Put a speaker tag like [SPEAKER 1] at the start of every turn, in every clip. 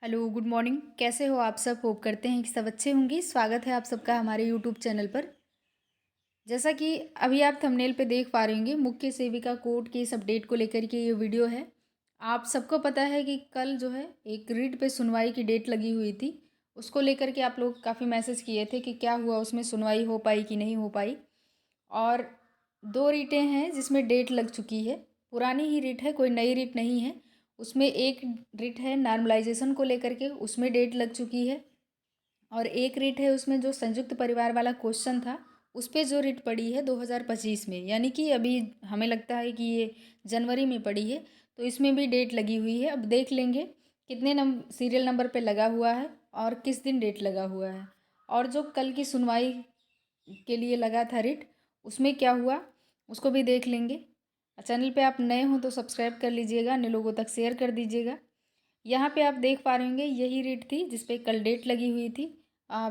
[SPEAKER 1] Hello, good morning. कैसे हो आप सब? होप करते हैं कि सब अच्छे होंगे। स्वागत है आप सबका हमारे यूट्यूब चैनल पर। जैसा कि अभी आप थंबनेल पे देख पा रहे होंगे, मुख्य सेविका कोर्ट के इस अपडेट को लेकर के ये वीडियो है। आप सबको पता है कि कल जो है एक रिट पे सुनवाई की डेट लगी हुई थी। उसको लेकर के आप लोग काफ़ी मैसेज किए थे कि क्या हुआ, उसमें सुनवाई हो पाई कि नहीं हो पाई। और दो रिटें हैं जिसमें डेट लग चुकी है। पुरानी ही रिट है, कोई नई रिट नहीं है। उसमें एक रिट है नॉर्मलाइजेशन को लेकर के, उसमें डेट लग चुकी है। और एक रिट है उसमें जो संयुक्त परिवार वाला क्वेश्चन था, उस पे जो रिट पड़ी है 2025 में, यानी कि अभी हमें लगता है कि ये जनवरी में पड़ी है। तो इसमें भी डेट लगी हुई है। अब देख लेंगे कितने सीरियल नंबर पे लगा हुआ है और किस दिन डेट लगा हुआ है। और जो कल की सुनवाई के लिए लगा था रिट, उसमें क्या हुआ उसको भी देख लेंगे। चैनल पे आप नए हो तो सब्सक्राइब कर लीजिएगा, अन्य लोगों तक शेयर कर दीजिएगा। यहाँ पे आप देख पा रहे होंगे यही रिट थी जिसपे कल डेट लगी हुई थी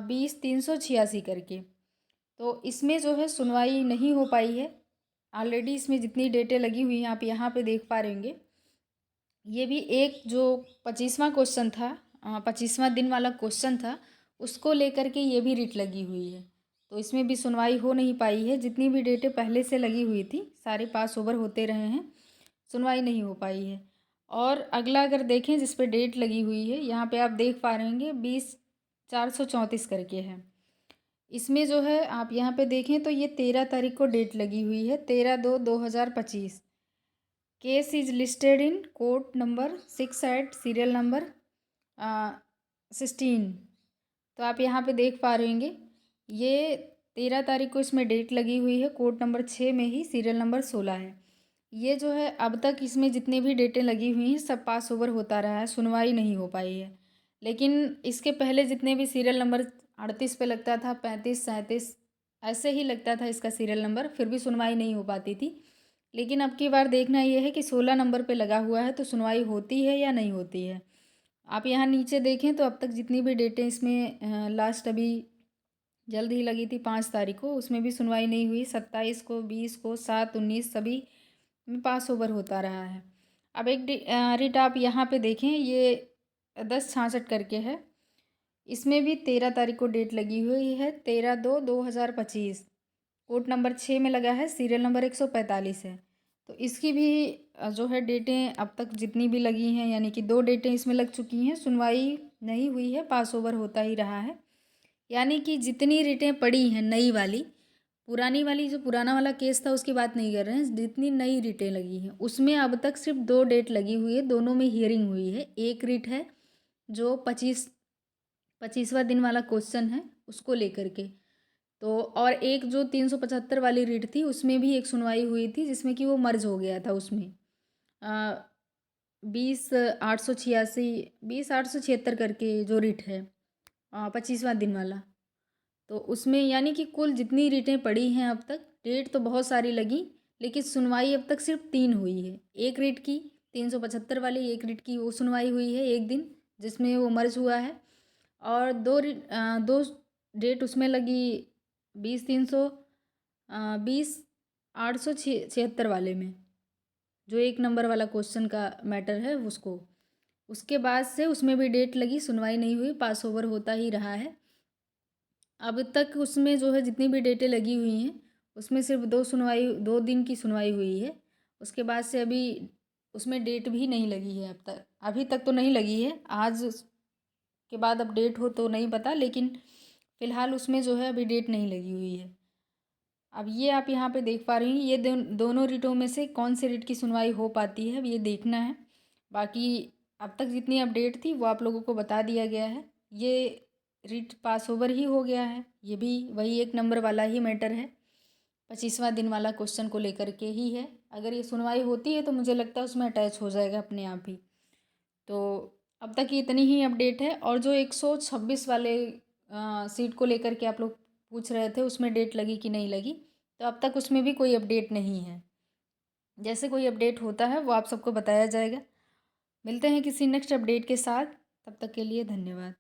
[SPEAKER 1] 20-386 करके। तो इसमें जो है सुनवाई नहीं हो पाई है। ऑलरेडी इसमें जितनी डेटें लगी हुई हैं आप यहाँ पे देख पा रहे होंगे। ये भी एक जो 25वां क्वेश्चन था, 25वां दिन वाला क्वेश्चन था, उसको लेकर के ये भी रिट लगी हुई है। तो इसमें भी सुनवाई हो नहीं पाई है। जितनी भी डेटें पहले से लगी हुई थी सारे पास ओवर होते रहे हैं, सुनवाई नहीं हो पाई है। और अगला अगर देखें जिस पे डेट लगी हुई है, यहाँ पे आप देख पा रहे होंगे 20-434 करके है। इसमें जो है आप यहाँ पे देखें तो ये 13 तारीख को डेट लगी हुई है, 13/2/2025। Case is listed in court number 6 at serial number 16। तो आप यहाँ पे देख पा रहे होंगे ये 13 तारीख को इसमें डेट लगी हुई है, कोर्ट नंबर 6 में ही सीरियल नंबर 16 है। ये जो है अब तक इसमें जितनी भी डेटें लगी हुई हैं सब पास ओवर होता रहा है, सुनवाई नहीं हो पाई है। लेकिन इसके पहले जितने भी सीरियल नंबर 38 पे लगता था, 35-37 ऐसे ही लगता था इसका सीरियल नंबर, फिर भी सुनवाई नहीं हो पाती थी। लेकिन अब की बार देखना ये है कि 16 नंबर पे लगा हुआ है तो सुनवाई होती है या नहीं होती है। आप यहाँ नीचे देखें तो अब तक जितनी भी डेटें इसमें लास्ट अभी जल्द ही लगी थी 5 तारीख को, उसमें भी सुनवाई नहीं हुई। 27 को, 20 को, 7, 19 सभी में पास ओवर होता रहा है। अब एक रिट आप यहाँ पे देखें, ये 1066 करके है। इसमें भी 13 तारीख को डेट लगी हुई है, 13/2/2025। कोर्ट नंबर 6 में लगा है, सीरियल नंबर 145 है। तो इसकी भी जो है डेटें अब तक जितनी भी लगी हैं, यानी कि दो डेटें इसमें लग चुकी हैं, सुनवाई नहीं हुई है, पास ओवर होता ही रहा है। यानी कि जितनी रिटें पड़ी हैं नई वाली, पुरानी वाली जो पुराना वाला केस था उसकी बात नहीं कर रहे हैं, जितनी नई रिटें लगी हैं उसमें अब तक सिर्फ दो डेट लगी हुई है, दोनों में हियरिंग हुई है। एक रिट है जो 25वां दिन वाला क्वेश्चन है उसको लेकर के। तो और एक जो 375 वाली रिट थी उसमें भी एक सुनवाई हुई थी जिसमें कि वो मर्ज हो गया था उसमें। 20/886, 20/876 करके जो रिट है, 25वां दिन वाला। तो उसमें यानी कि कुल जितनी रिटें पड़ी हैं अब तक, डेट तो बहुत सारी लगी लेकिन सुनवाई अब तक सिर्फ 3 हुई है। एक रिट की 375 वाली, एक रिट की वो सुनवाई हुई है एक दिन जिसमें वो मर्ज हुआ है। और दो डेट उसमें लगी 20/876 वाले में, जो एक नंबर वाला क्वेश्चन का मैटर है उसको। उसके बाद से उसमें भी डेट लगी, सुनवाई नहीं हुई, पास ओवर होता ही रहा है। अब तक उसमें जो है जितनी भी डेटें लगी हुई हैं उसमें सिर्फ 2 दिन की सुनवाई हुई है। उसके बाद से अभी उसमें डेट भी नहीं लगी है, अब तक अभी तक तो नहीं लगी है। आज के बाद अब डेट हो तो नहीं पता, लेकिन फ़िलहाल उसमें जो है अभी डेट नहीं लगी हुई है। अब ये आप यहाँ पे देख पा रही हैं, ये दोनों रिटों में से कौन से रिट की सुनवाई हो पाती है अब ये देखना है। बाकी अब तक जितनी अपडेट थी वो आप लोगों को बता दिया गया है। ये रिट पास ओवर ही हो गया है, ये भी वही एक नंबर वाला ही मैटर है, 25वां दिन वाला क्वेश्चन को लेकर के ही है। अगर ये सुनवाई होती है तो मुझे लगता है उसमें अटैच हो जाएगा अपने आप ही। तो अब तक इतनी ही अपडेट है। और जो 126 वाले सीट को लेकर के आप लोग पूछ रहे थे उसमें डेट लगी कि नहीं लगी, तो अब तक उसमें भी कोई अपडेट नहीं है। जैसे कोई अपडेट होता है वो आप सबको बताया जाएगा। मिलते हैं किसी नेक्स्ट अपडेट के साथ, तब तक के लिए धन्यवाद।